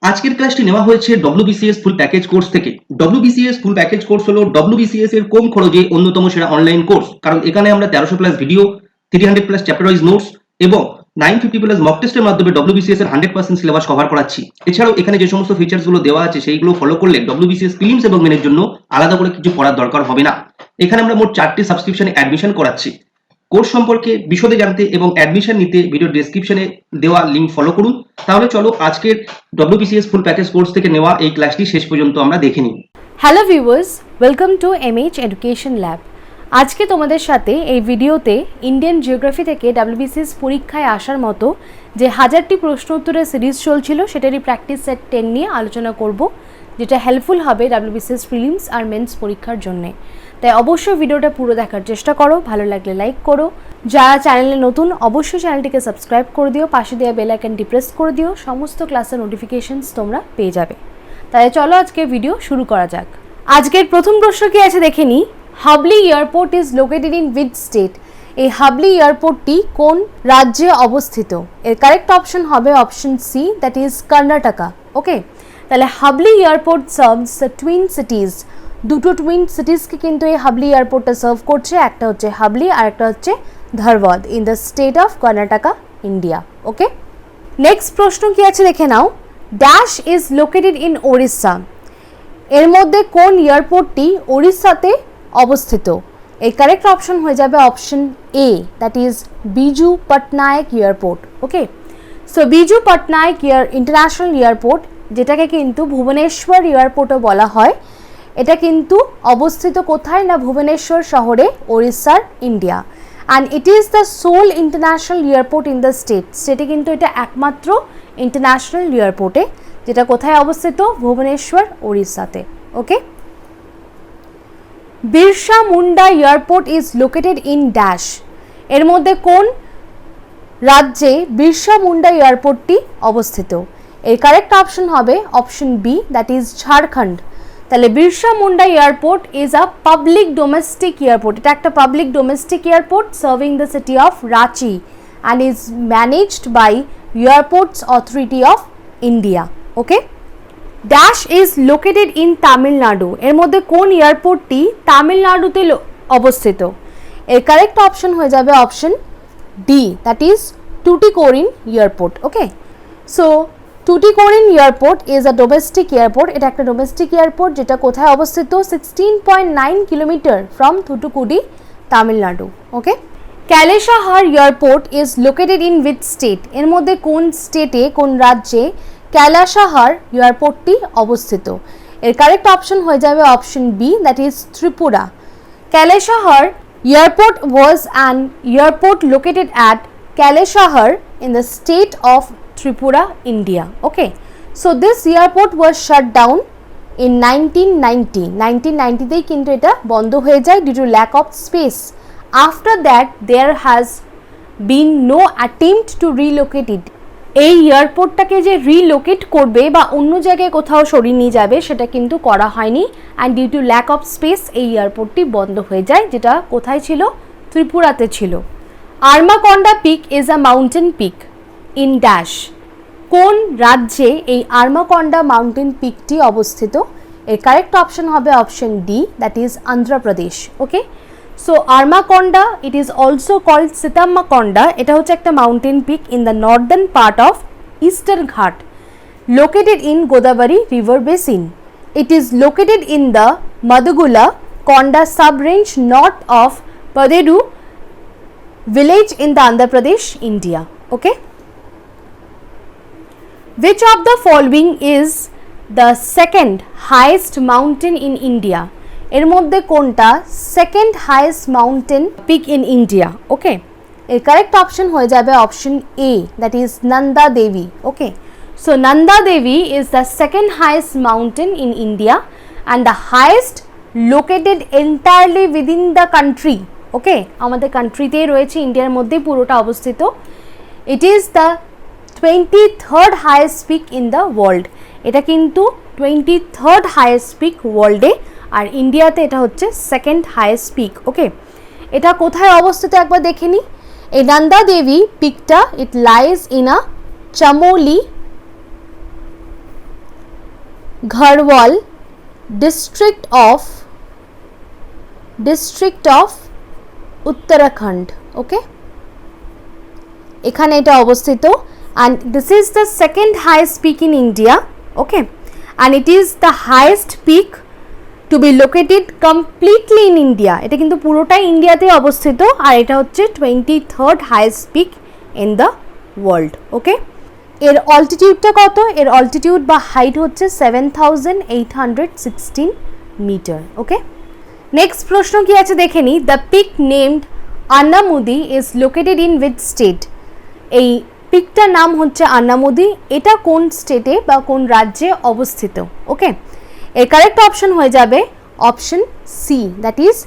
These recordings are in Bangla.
আজকের ক্লাসটি নেওয়া হয়েছে WBCS ফুল প্যাকেজ কোর্স থেকে। WBCS ফুল প্যাকেজ কোর্স হলো WBCS এর কম খরচে অন্যতম সেরা অনলাইন কোর্স, কারণ এখানে আমরা 1300 plus video, 300 plus chapter wise notes এবং 950 প্লাস মক টেস্টের মাধ্যমে WBCS এর 100% সিলেবাস কভার করাচ্ছি। এছাড়াও এখানে যে সমস্ত ফিচার্স গুলো দেওয়া আছে সেইগুলো ফলো করলে WBCS প্রিলিমস এবং মেনের জন্য আলাদা করে কিছু পড়ার দরকার হবে না। এখানে আমরা মোট 4টি সাবস্ক্রিপশনে অ্যাডমিশন করাচ্ছি। কোর্স সম্পর্কে বিশদে জানতে এবং অ্যাডমিশন নিতে ভিডিও ডেসক্রিপশনে দেওয়া লিঙ্ক ফলো করুন। তাহলে চলো আজকের WBCS ফুল প্যাকেজ কোর্স থেকে নেওয়া এই ক্লাসটি শেষ পর্যন্ত আমরা দেখে নিই। Hello viewers, welcome to MH education lab. আজকে তোমাদের সাথে এই ভিডিওতে ইন্ডিয়ান জিওগ্রাফি থেকে WBCS পরীক্ষায় আসার মতো যে 1000টি প্রশ্ন উত্তরের সিরিজ চলছিল সেটারই প্র্যাকটিস সেট 10 নিয়ে আলোচনা করব, যেটা হেল্পফুল হবে WBCS প্রিলিমস আর মেন্স পরীক্ষার জন্যে। তাই অবশ্যই ভিডিওটা পুরো দেখার চেষ্টা করো, ভালো লাগলে লাইক করো। যারা চ্যানেলে নতুন অবশ্যই চ্যানেলটিকে সাবস্ক্রাইব করে দিও, পাশে দেওয়া বেল আইকনটি প্রেস করে দিও, সমস্ত ক্লাসের নোটিফিকেশনস তোমরা পেয়ে যাবে। তাই চলো আজকে ভিডিও শুরু করা যাক। আজকের প্রথম প্রশ্ন কি আছে দেখে নিই। Hubli airport is located in which state? এই হাবলি এয়ারপোর্টটি কোন রাজ্যে অবস্থিত? এর কারেক্ট অপশন হবে option C, that is Karnataka. Okay, তাহলে Hubli airport serves the twin cities. দুটো টুইন সিটিজকে কিন্তু এই হাবলি এয়ারপোর্টটা সার্ভ করছে, একটা হচ্ছে হাবলি আর একটা হচ্ছে Dharwad in the state of Karnataka, India. Okay, next প্রশ্ন কি আছে দেখে নাও। Dash is located in Odisha. এর মধ্যে কোন এয়ারপোর্টটি ওড়িশাতে অবস্থিত? এর কারেক্ট অপশন হয়ে যাবে option A, that is Biju Patnaik airport. Okay, so Biju Patnaik international airport, যেটাকে কিন্তু ভুবনেশ্বর এয়ারপোর্টও বলা হয়, এটা কিন্তু অবস্থিত কোথায় না ভুবনেশ্বর শহরে, ওড়িশার, India. And it is the sole international airport in the স্টেটে কিন্তু এটা একমাত্র ইন্টারন্যাশনাল এয়ারপোর্টে, যেটা কোথায় অবস্থিত? ভুবনেশ্বর, ওড়িশাতে। Okay, Birsa Munda airport is located in dash. এর মধ্যে কোন রাজ্যে বিরসা মুন্ডা এয়ারপোর্টটি অবস্থিত? এর কারেক্ট অপশন হবে option B, that is Jharkhand. তাহলে Birsa Munda airport is a public domestic airport. এটা একটা public domestic airport serving the city of Ranchi and is managed by Airports Authority of India. Okay, dash is located in Tamil Nadu. এর মধ্যে কোন এয়ারপোর্টটি তামিলনাড়ুতে অবস্থিত? এর কারেক্ট অপশন হয়ে যাবে option D, that is Tuticorin airport. Okay, so Tuticorin airport is a domestic airport. এটা একটা ডোমেস্টিক এয়ারপোর্ট যেটা কোথায় অবস্থিত? 16.9 kilometre from Thoothukudi, Tamil Nadu. Okay, Kailashahar airport is located in which state? এর মধ্যে কোন স্টেটে, কোন রাজ্যে ক্যালাশাহার এয়ারপোর্টটি অবস্থিত? এর কারেক্ট অপশন হয়ে যাবে option B, that is Tripura. Kailashahar airport was an airport located at Kailashahar in the state of Tripura, India. Okay, so this airport was shut down in 1990. 1990 কিন্তু এটা বন্ধ হয়ে যায় due to lack of space. After that there has been no attempt to relocate it. এই এয়ারপোর্টটাকে যে রিলোকেট করবে বা অন্য জায়গায় কোথাও সরিয়ে নিয়ে যাবে সেটা কিন্তু করা হয়নি, and due to lack of space এই এয়ারপোর্টটি বন্ধ হয়ে যায়, যেটা কোথায় ছিল? ত্রিপুরাতে ছিল। Armakonda peak is a mountain peak in dash. কোন রাজ্যে এই আর্মাকন্ডা মাউন্টেন পিকটি অবস্থিত? এর কারেক্ট অপশন হবে option D, that is Andhra Pradesh. Okay, so Armakonda, it is also called Sitammakonda, এটা হচ্ছে একটা mountain peak in the northern part of Eastern Ghat, located in Godavari river basin. It is located in the Madugula Konda sub range north of Paderu village in the Andhra Pradesh, India. Okay, which of the following is the second highest mountain in India? এর মধ্যে কোনটা second highest mountain peak in India? Okay, এর কারেক্ট অপশন হয়ে যাবে option A, that is Nanda Devi. Okay, so Nanda Devi is the second highest mountain in India and the highest located entirely within the country. Okay, আমাদের কান্ট্রিতেই রয়েছে, ইন্ডিয়ার মধ্যেই পুরোটা অবস্থিত। It is the 23rd highest peak in the world. এটা কিন্তু 23rd হাইয়েস্ট পিক ওয়ার্ল্ডে, আর ইন্ডিয়াতে এটা হচ্ছে সেকেন্ড হাইয়েস্ট পিক। ওকে, এটা কোথায় অবস্থিত একবার দেখে নিই। এই নন্দা দেবী পিকটা, it lies in a Chamoli Garhwal district of Uttarakhand. Okay, এখানে এটা অবস্থিত and this is the second highest peak in India. Okay, and it is the highest peak to be located completely in India. এটা কিন্তু পুরোটাই ইন্ডিয়াতে অবস্থিত আর এটা হচ্ছে 23rd highest peak in the world. ওকে, এর অল্টিটিউডটা কত? এর অল্টিটিউড বা হাইট হচ্ছে 7816 মিটার। ওকে, নেক্সট প্রশ্ন কি আছে দেখে নিই। The peak named Anamudi is located in which state? এই পিকটার নাম হচ্ছে আন্নামুদি, এটা কোন স্টেটে বা কোন রাজ্যে অবস্থিত? ওকে, এর কারেক্ট অপশন হয়ে যাবে option C, that is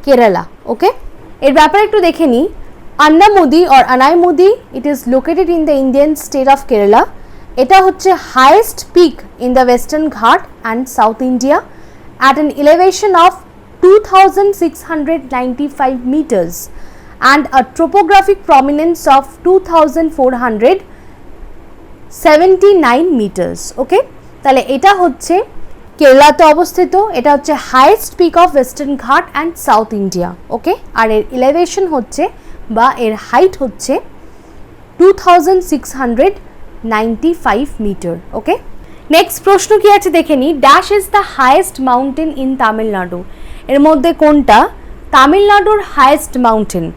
Kerala. Okay, এর ব্যাপারে একটু দেখে নিই। Anamudi or Anaimudi it is located in the Indian state of Kerala. এটা হচ্ছে highest peak in the Western Ghat and South India at an elevation of 2695 meters and a topographic prominence of 2479 meters. Okay, তাহলে এটা হচ্ছে কেরালাতে অবস্থিত, এটা হচ্ছে highest peak of Western Ghat and South India. Okay, আর এর এলিভেশন হচ্ছে বা এর হাইট হচ্ছে 2695 মিটার। ওকে, নেক্সট প্রশ্ন কি আছে দেখে নিই। Dash is the highest mountain in Tamil Nadu? এর মধ্যে কোনটা তামিলনাড়ুর হাইয়েস্ট মাউন্টেন?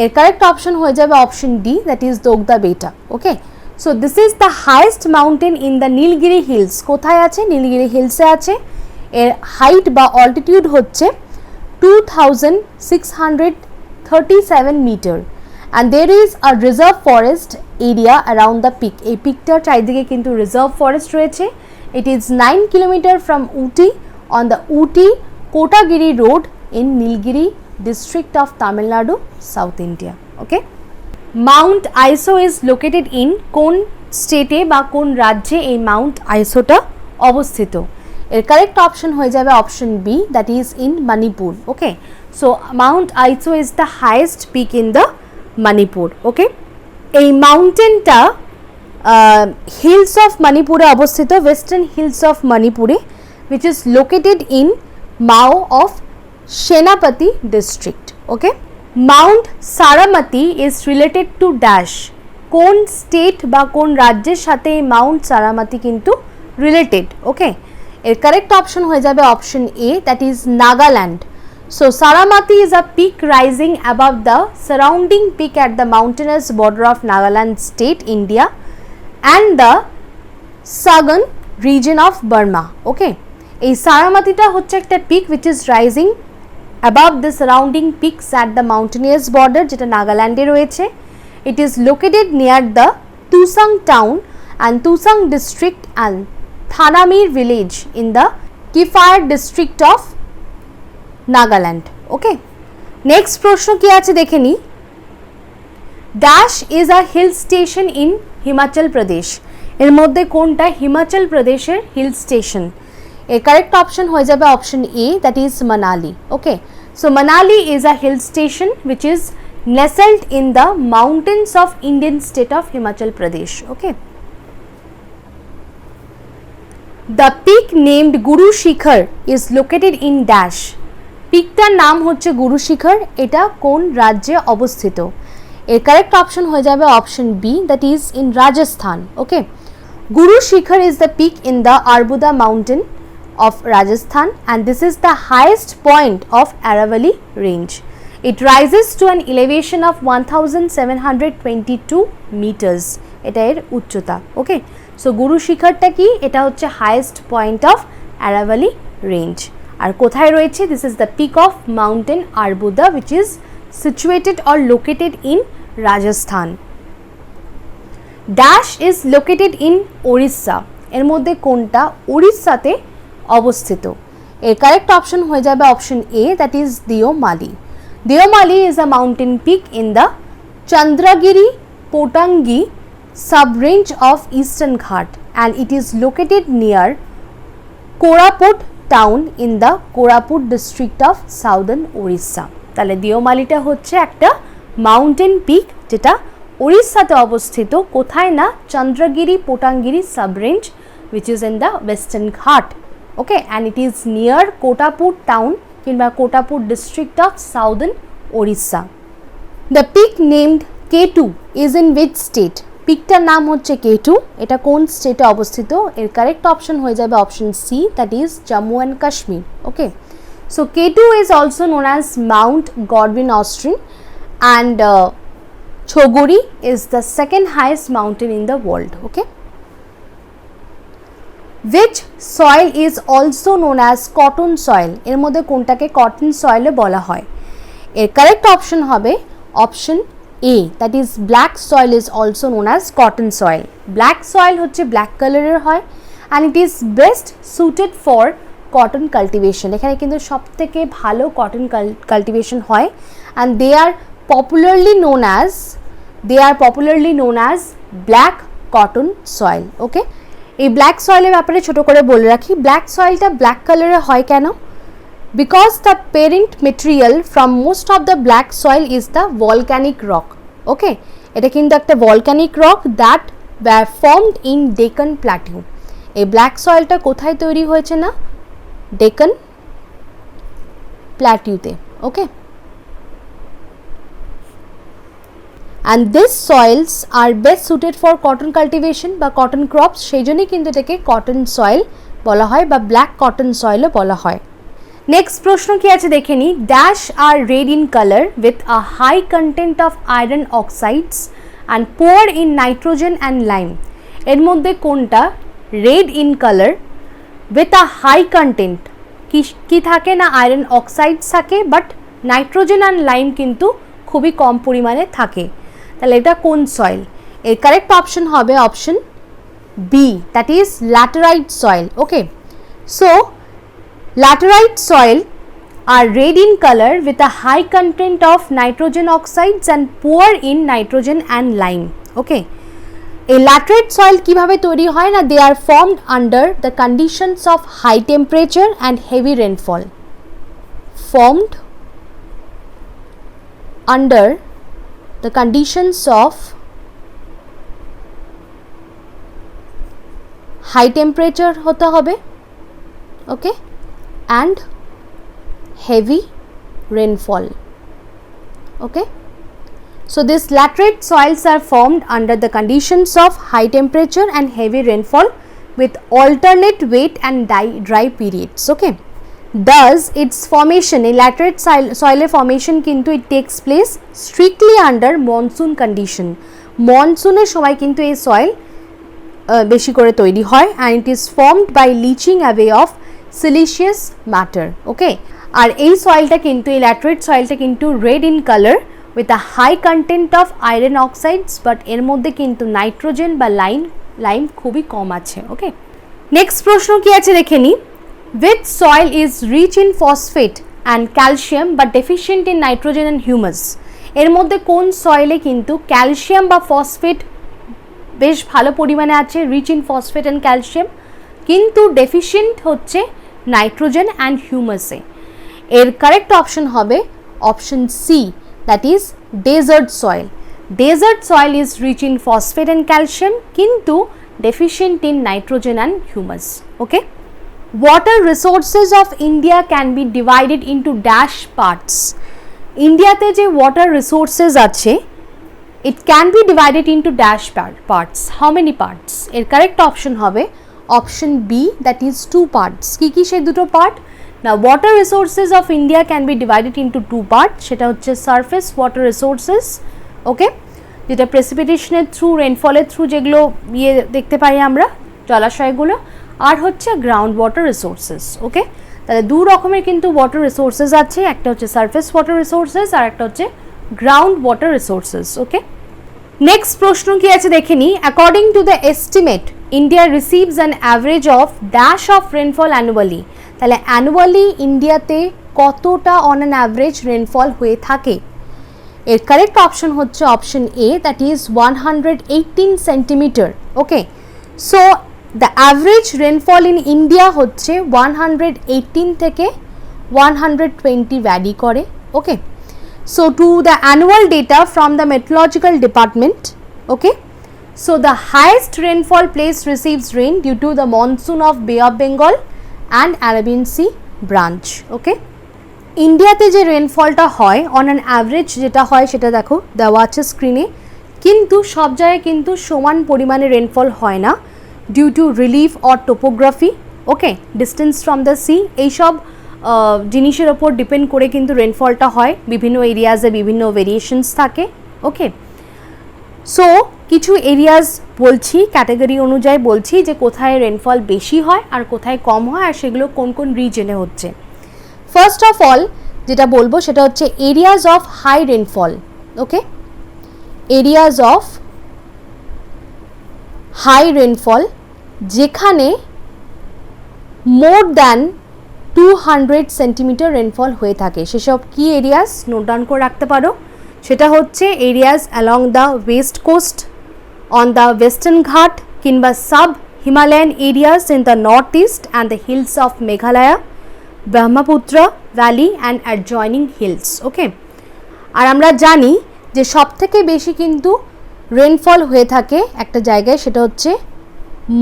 এর কারেক্ট অপশন হয়ে যাবে অপশন ডি, দ্যাট ইজ দোগদা Betta. Okay, so this is the highest mountain in the Nilgiri hills. কোথায় আছে? নীলগিরি হিলসে আছে। এর হাইট বা অল্টিটিউড হচ্ছে 2637 metre and there is a reserve forest area around the peak. এই পিকটার চারিদিকে কিন্তু রিজার্ভ ফরেস্ট রয়েছে। It is 9 kilometre from Ooty on the Ooty Kotagiri road in Nilgiri district of Tamil Nadu, South India. Okay, Mount Iso is located in কোন স্টেটে বা কোন রাজ্যে এই মাউন্ট আইসোটা অবস্থিত? এর কারেক্ট অপশন হয়ে যাবে option B, that is in Manipur. Okay, so Mount Iso is the highest peak in the Manipur. Okay, এই মাউন্টেনটা হিলস অফ মণিপুরে অবস্থিত, ওয়েস্টার্ন হিলস অফ মণিপুরে, which is located in Mao of Senapati district. Okay, Mount Saramati is related to dash. কোন স্টেট বা কোন রাজ্যের সাথে মাউন্ট সারামাতি কিন্তু রিলেটেড? ওকে, এর কারেক্ট অপশন হয়ে যাবে option A, that is Nagaland. So Saramati is a peak rising above the surrounding peak at the mountainous border of Nagaland state India and the Sagaing region of Burma. Okay, এই সারামাতিটা হচ্ছে একটা peak which is rising above the surrounding peaks at the mountainous border যেটা নাগাল্যান্ডে রয়েছে। It is located near the Tusang town and Tusang district and Thanamir village in the Kifayar district of Nagaland. Okay, next প্রশ্ন কি আছে দেখে নি। Dash is a hill station in Himachal Pradesh. এর মধ্যে কোনটা হিমাচল প্রদেশের হিল স্টেশন? এর কারেক্ট অপশন হয়ে যাবে option A, that is Manali. Okay, so Manali is a hill station which is nestled in the mountains of Indian state of Himachal Pradesh. Okay, the peak named Guru Shikhar is located in dash. পিকটার নাম হচ্ছে গুরু শিখর, এটা কোন রাজ্যে অবস্থিত? এর কারেক্ট অপশন হয়ে যাবে option B, that is in Rajasthan. Okay, Guru Shikhar is the peak in the Arbuda mountain of Rajasthan and this is the highest point of Aravalli range. It rises to an elevation of 1722 meters. এটা এর উচ্চতা। ওকে, সো গুরু শিখরটা কি? এটা হচ্ছে highest point of Aravalli range। আর কোথায় রয়েছে? This is the peak of mountain Arbuda which is situated or located in Rajasthan. Dash is located in Orissa. এর মধ্যে কোনটা উড়িষ্যাতে অবস্থিত? এর কারেক্ট অপশন হয়ে যাবে option A, that is Deomali. Deomali is a mountain peak in the Chandragiri Pottangi sub-range of Eastern Ghat and it is located near Koraput town in the Koraput district of southern Orissa. তাহলে দিওমালিটা হচ্ছে একটা মাউন্টেন পিক যেটা উড়িষ্যাতে অবস্থিত। কোথায় না? Chandragiri Pottangiri sub range which is in the Western Ghat. Okay, and it is near Kotapur town কিংবা Kotapur district of southern Orissa. The peak named K2 is in which state? পিকটার নাম হচ্ছে K2, এটা কোন স্টেটে অবস্থিত? এর কারেক্ট অপশন হয়ে যাবে option C, that is Jammu and Kashmir. Okay, so K2 is also known as Mount Godwin Austen, and Choguri is the second highest mountain in the world. Okay, which soil is also known as cotton soil? এর মধ্যে কোনটাকে কটন সয়েলে বলা হয়? এর কারেক্ট অপশন হবে option A, that is black soil is also known as cotton soil. Black soil হচ্ছে black কালারের হয় and it is best suited for cotton cultivation. এখানে কিন্তু সবথেকে ভালো কটন কাল্টিভেশন হয় and they are popularly known as black cotton soil. Okay, এই ব্ল্যাক সয়েলের ব্যাপারে ছোট করে বলে রাখি, ব্ল্যাক সয়েলটা ব্ল্যাক কালারের হয় কেন? Because the parent material from most of the black soil is the volcanic rock. Okay, এটা কিন্তু একটা volcanic rock that were formed in Deccan plateau. এই ব্ল্যাক সয়েলটা কোথায় তৈরি হয়েছে না? ডেকান প্ল্যাটিউতে। ওকে, and these soils are best suited for cotton cultivation বা cotton crops, সেই জন্যই কিন্তু এটাকে cotton soil বলা হয় বা black cotton soil ও বলা হয়। নেক্সট প্রশ্ন কি আছে দেখে নি, dash are red in colour with a high content of iron oxides and poor in nitrogen and lime. এর মধ্যে কোনটা red in colour with a high content? কি থাকে না, আয়রন অক্সাইডস থাকে, বাট নাইট্রোজেন অ্যান্ড লাইম কিন্তু খুবই কম পরিমাণে থাকে। তাহলে এটা কোন সয়েল? এর কারেক্ট অপশন হবে option B, that is laterite soil. Okay, so laterite soil are red in color with a high content of nitrogen oxides and poor in nitrogen and lime. Okay, a laterite soil কিভাবে তৈরি হয় না, they are formed under the conditions of high temperature and heavy rainfall. Formed under the conditions of high temperature হতে হবে। ওকে, and heavy rainfall. Okay, so these laterite soils are formed under the conditions of high temperature and heavy rainfall with alternate wet and dry periods. Okay, thus its formation, a laterite soil formation কিন্তু it takes place strictly under monsoon condition. monsoon এর সময় কিন্তু এই soil বেশি করে তৈরি হয় and it is formed by leaching away of siliceous matter. Okay, আর এই সয়েলটা কিন্তু, এই ল্যাটেরাইট সয়েলটা কিন্তু red in colour with a high content of iron oxides, but এর মধ্যে কিন্তু নাইট্রোজেন বা লাইম খুবই কম আছে। ওকে, নেক্সট প্রশ্ন কি আছে দেখে নি, with soil is rich in phosphate and calcium but deficient in nitrogen and humus. এর মধ্যে কোন সয়েলে কিন্তু ক্যালসিয়াম বা ফসফেট বেশ ভালো পরিমাণে আছে, rich in phosphate and calcium, কিন্তু ডেফিশিয়েন্ট হচ্ছে নাইট্রোজেন অ্যান্ড হিউমাসে? এর কারেক্ট অপশন হবে option C, that is desert soil. Desert soil is rich in phosphate and calcium কিন্তু deficient in nitrogen and humus. Okay, water resources of India can be divided into dash parts. ইন্ডিয়াতে যে ওয়াটার রিসোর্সেস আছে, it can be divided into dash parts. How many parts? এর কারেক্ট অপশন হবে option B, that is two parts. কি কি সেই দুটো পার্ট না, water resources of India can be divided into two part, সেটা হচ্ছে সারফেস ওয়াটার রিসোর্সেস, ওকে, যেটা প্রেসিপিটেশনের থ্রু, রেনফলের থ্রু যেগুলো দেখতে পাই আমরা জলাশয়গুলো, আর হচ্ছে গ্রাউন্ড ওয়াটার রিসোর্সেস। ওকে, তাহলে দু রকমের কিন্তু ওয়াটার রিসোর্সেস আছে, একটা হচ্ছে সারফেস ওয়াটার রিসোর্সেস আর একটা হচ্ছে গ্রাউন্ড ওয়াটার রিসোর্সেস। ওকে, নেক্সট প্রশ্ন কি আছে দেখে নি, according to the estimate India receives an average of dash of rainfall annually. তাহলে অ্যানুয়ালি ইন্ডিয়াতে কতটা অন অ্যান অ্যাভারেজ রেনফল হয়ে থাকে? এর কারেক্ট অপশন হচ্ছে option A, that is 118 centimetre. Okay, so the average rainfall in India হচ্ছে 118 থেকে 120 ভ্যারি করে। ওকে, so to the annual data from the meteorological department, okay, So the highest rainfall place receives rain due to the monsoon of Bay of Bengal and Arabian Sea branch. Okay. ইন্ডিয়াতে যে রেনফলটা হয় অন অ্যান অ্যাভারেজ যেটা হয় সেটা দেখো দেওয়া আছে স্ক্রিনে, কিন্তু সব জায়গায় কিন্তু সমান পরিমাণে রেনফল হয় না due to relief or topography, okay, distance from the sea, এইসব জিনিসের ওপর ডিপেন্ড করে কিন্তু রেনফলটা হয়, বিভিন্ন এরিয়াজে বিভিন্ন ভেরিয়েশনস থাকে, ওকে। সো কিছু এরিয়াজ বলছি, ক্যাটাগরি অনুযায়ী বলছি যে কোথায় রেনফল বেশি হয় আর কোথায় কম হয় আর সেগুলো কোন কোন রিজনে হচ্ছে। ফার্স্ট অফ অল যেটা বলবো সেটা হচ্ছে areas of high rainfall, okay, areas of high rainfall যেখানে মোর দ্যান 200 সেন্টিমিটার রেনফল হয়ে থাকে, সেসব কি এরিয়াস নোট ডাউন করে রাখতে পারো। সেটা হচ্ছে areas along the west coast, on the Western Ghat কিংবা sub Himalayan areas in the north east and the hills of Meghalaya, Brahmaputra valley and adjoining hills, okay. আর আমরা জানি যে সব থেকে বেশি কিন্তু রেনফল হয়ে থাকে একটা জায়গায়, সেটা হচ্ছে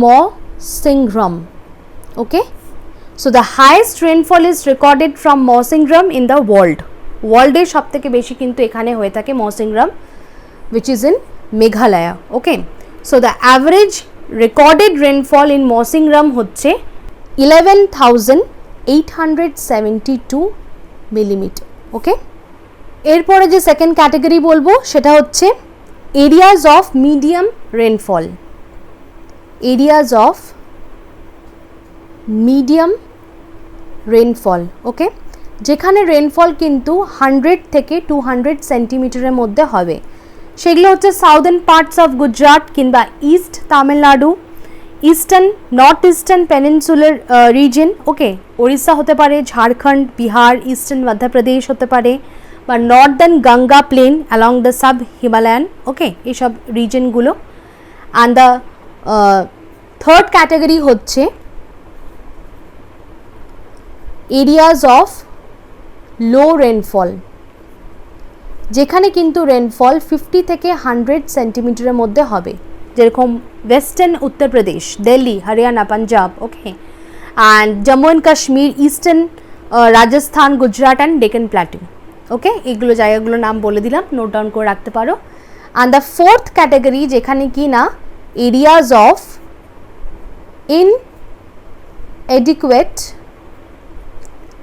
Mawsynram, okay. So the highest rainfall is recorded from Mawsynram in the ওয়ার্ল্ডের সব থেকে বেশি কিন্তু এখানে হয়ে থাকে Mawsynram, which is in Meghalaya, okay. So the average recorded rainfall in Mawsyngram হচ্ছে 11,872 millimeter, okay. এরপরে যে সেকেন্ড ক্যাটাগরি বলবো সেটা হচ্ছে areas of medium rainfall, areas of medium rainfall, okay, যেখানে রেনফল কিন্তু 100 থেকে 200 সেন্টিমিটারের মধ্যে হবে, সেগুলো হচ্ছে সাউদার্ন পার্টস অফ গুজরাট কিংবা east Tamil Nadu, eastern north eastern peninsular region, okay, Odisha হতে পারে, ঝাড়খণ্ড, বিহার, ইস্টার্ন মধ্যপ্রদেশ হতে পারে, বা northern Ganga plain along the sub Himalayan, okay, এইসব রিজনগুলো। অ্যান্ড দ্য থার্ড ক্যাটাগরি হচ্ছে এরিয়াজ অফ লো রেনফল, যেখানে কিন্তু রেনফল 50 থেকে 100 সেন্টিমিটারের মধ্যে হবে, যেরকম western Uttar Pradesh, Delhi, Haryana, Punjab, okay, and Jammu and Kashmir, eastern Rajasthan, Gujarat and Deccan plateau, okay, এগুলো জায়গাগুলোর নাম বলে দিলাম, নোট ডাউন করে রাখতে পারো। অ্যান্ড দ্য ফোর্থ ক্যাটাগরি যেখানে কি না areas of inadequate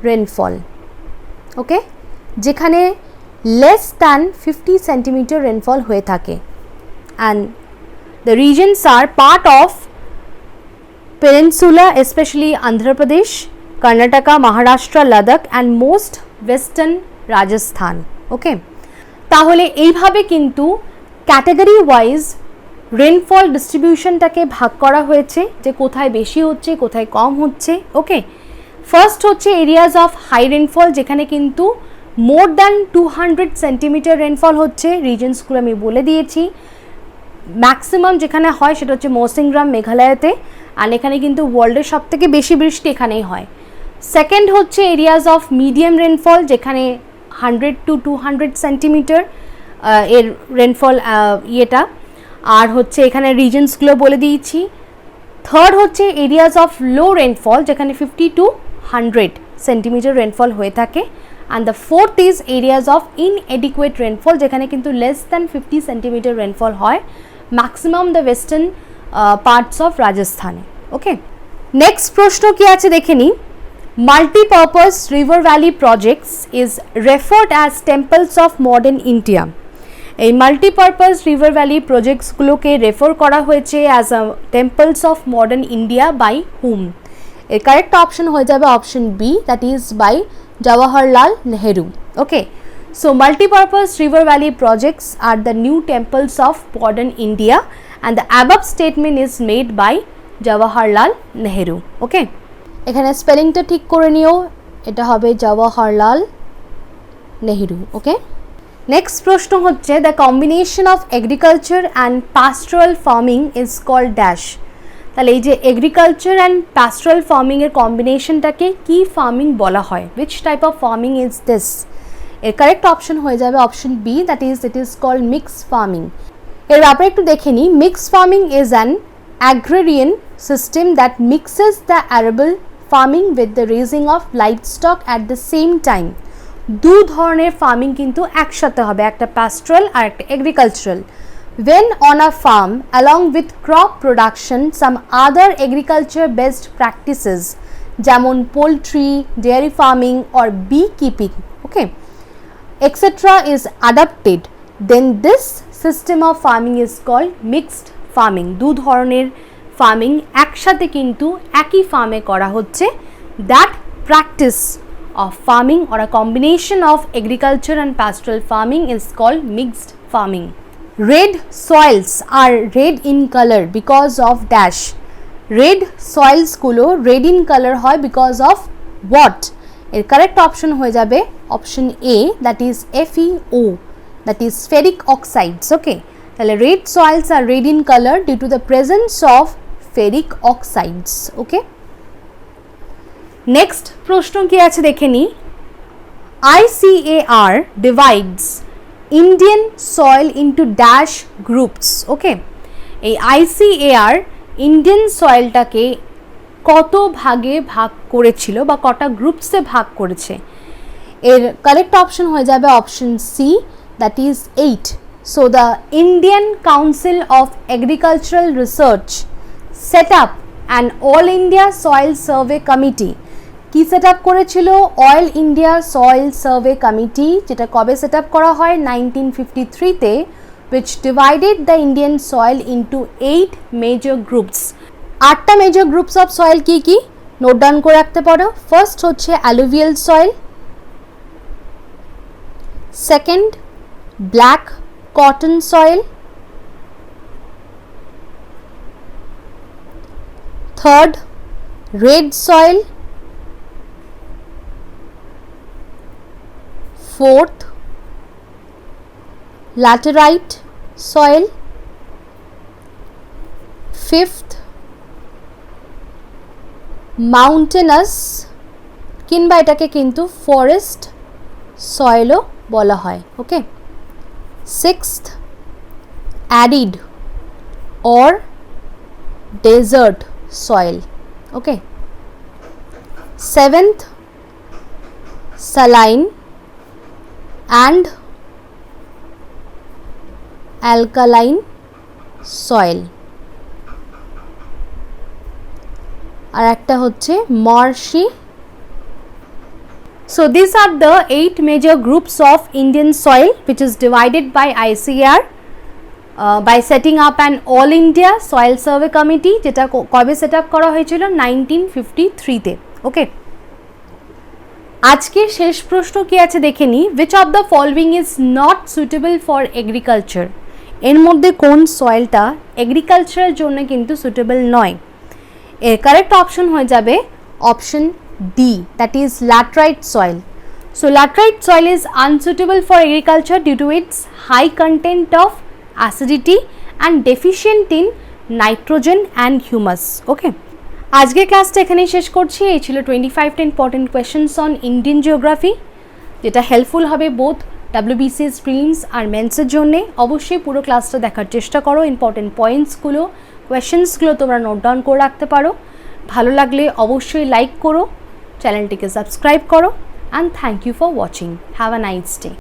rainfall, okay, যেখানে লেস দ্যান 50 সেন্টিমিটার রেনফল হয়ে থাকে, and the reasons are part of peninsula specially Andhra Pradesh, Karnataka, Maharashtra, Ladakh and most western Rajasthan, okay. তাহলে এইভাবে কিন্তু ক্যাটাগরি ওয়াইজ রেনফল ডিস্ট্রিবিউশনটাকে ভাগ করা হয়েছে যে কোথায় বেশি হচ্ছে কোথায় কম হচ্ছে, ওকে। ফার্স্ট হচ্ছে এরিয়াজ অফ হাই রেনফল, যেখানে কিন্তু মোর দ্যান 200 সেন্টিমিটার রেনফল হচ্ছে, রিজনসগুলো আমি বলে দিয়েছি। ম্যাক্সিমাম যেখানে হয় সেটা হচ্ছে মৌসিনরাম, মেঘালয়াতে, আর এখানে কিন্তু ওয়ার্ল্ডের সব থেকে বেশি বৃষ্টি এখানেই হয়। সেকেন্ড হচ্ছে এরিয়াজ অফ মিডিয়াম রেনফল, যেখানে 100 to 200 সেন্টিমিটার এর রেনফল ইয়েটা, আর হচ্ছে এখানে রিজনসগুলো বলে দিয়েছি। থার্ড হচ্ছে এরিয়াজ অফ লো রেনফল, যেখানে 50 to 100 সেন্টিমিটার রেনফল হয়ে থাকে। And the fourth is areas of inadequate rainfall, যেখানে কিন্তু লেস দ্যান 50 সেন্টিমিটার রেনফল হয়, maximum the western parts of রাজস্থানে, ওকে। নেক্সট প্রশ্ন কি আছে দেখে নিই। Multipurpose river valley projects is referred as temples of modern India. এই মাল্টিপারপাস রিভার ভ্যালি প্রজেক্টসগুলোকে রেফার করা হয়েছে as a temples of modern India by hmm? এর কারেক্ট অপশন হয়ে যাবে option B, that is by Jawaharlal Nehru, okay. So multi-purpose river valley projects are the new temples of modern India and the above statement is made by Jawaharlal Nehru, okay. এখানে স্পেলিংটা ঠিক করে নিও, এটা হবে Jawaharlal Nehru, okay. নেক্সট প্রশ্ন হচ্ছে the combination of agriculture and pastoral farming is called dash. তাহলে এই যে এগ্রিকালচার অ্যান্ড প্যাস্টোরাল ফার্মিংয়ের কম্বিনেশনটাকে কি ফার্মিং বলা হয়? Which type of farming is this? এর কারেক্ট অপশন হয়ে যাবে option B, that is it is called mix farming. এর ব্যাপারে একটু দেখে নিই। Mixed farming is an agrarian system that mixes the arable farming with the raising of livestock at the same time. দু ধরনের ফার্মিং কিন্তু একসাথে হবে, একটা প্যাস্টোরাল আর একটা agricultural. When on a farm, along with crop production, some other agriculture based practices যেমন poultry, dairy farming or beekeeping, okay, etc. is adopted, then this system of farming is called mixed farming. দু ধরনের ফার্মিং একসাথে কিন্তু একই ফার্মে করা হচ্ছে, that practice of farming or a combination of agriculture and pastoral farming is called mixed farming. Red soils are red in color because of dash. Red soils গুলো red in color হয় because of what? এর কারেক্ট অপশন হয়ে যাবে option A, that is FeO, that is ferric oxides. ওকে, তাহলে red soils are red in color due to the presence of ferric oxides. Okay, next প্রশ্ন কি আছে দেখে নি। ICAR divides Indian soil into dash groups. ওকে, এই ICAR ইন্ডিয়ান সয়েলটাকে কত ভাগে ভাগ করেছিল বা কটা গ্রুপসে ভাগ করেছে? এর কারেক্ট অপশন হয়ে যাবে option C, that is 8. So the Indian council of agricultural research set up an all India soil survey committee. কি সেট আপ করেছিল? All India soil survey committee, যেটা কবে সেট আপ করা হয়? 1953-তে, which divided the Indian soil into 8 major groups. 8টা মেজর গ্রুপস অফ সয়েল কি কি নোট ডাউন করে রাখতে পারো। ফার্স্ট হচ্ছে alluvial soil, second black cotton soil, third red soil, fourth laterite soil, fifth mountainous কিংবা এটাকে কিন্তু ফরেস্ট সয়েলও বলা হয়। Okay, sixth arid or desert soil. Okay, seventh saline and alkaline soil, আর একটা হচ্ছে marshy. So these are the 8 major groups of Indian soil which is divided by ICAR by setting up an all India soil survey committee, যেটা কবে সেট আপ করা হয়েছিল? 1953-তে। ওকে, আজকে শেষ প্রশ্ন কি আছে দেখে নি। which of the following is not suitable for agriculture? এর মধ্যে কোন সয়েলটা এগ্রিকালচারের জন্য কিন্তু সুটেবল নয়? এর কারেক্ট অপশন হয়ে যাবে option D, that is laterite soil. So laterite soil is unsuitable for agriculture due to its high content of acidity and deficient in nitrogen and humus. Okay, আজকের ক্লাসটা এখানেই শেষ করছি। এই ছিল 25টা important questions on Indian geography, যেটা হেল্পফুল হবে বোথ WBCS প্রিলিমস আর মেন্সের জন্যে। অবশ্যই পুরো ক্লাসটা দেখার চেষ্টা করো, ইম্পর্টেন্ট পয়েন্টসগুলো, কোয়েশ্চেন্সগুলো তোমরা নোট ডাউন করে রাখতে পারো। ভালো লাগলে অবশ্যই লাইক করো, চ্যানেলটিকে সাবস্ক্রাইব করো, and thank you for watching. Have a nice day.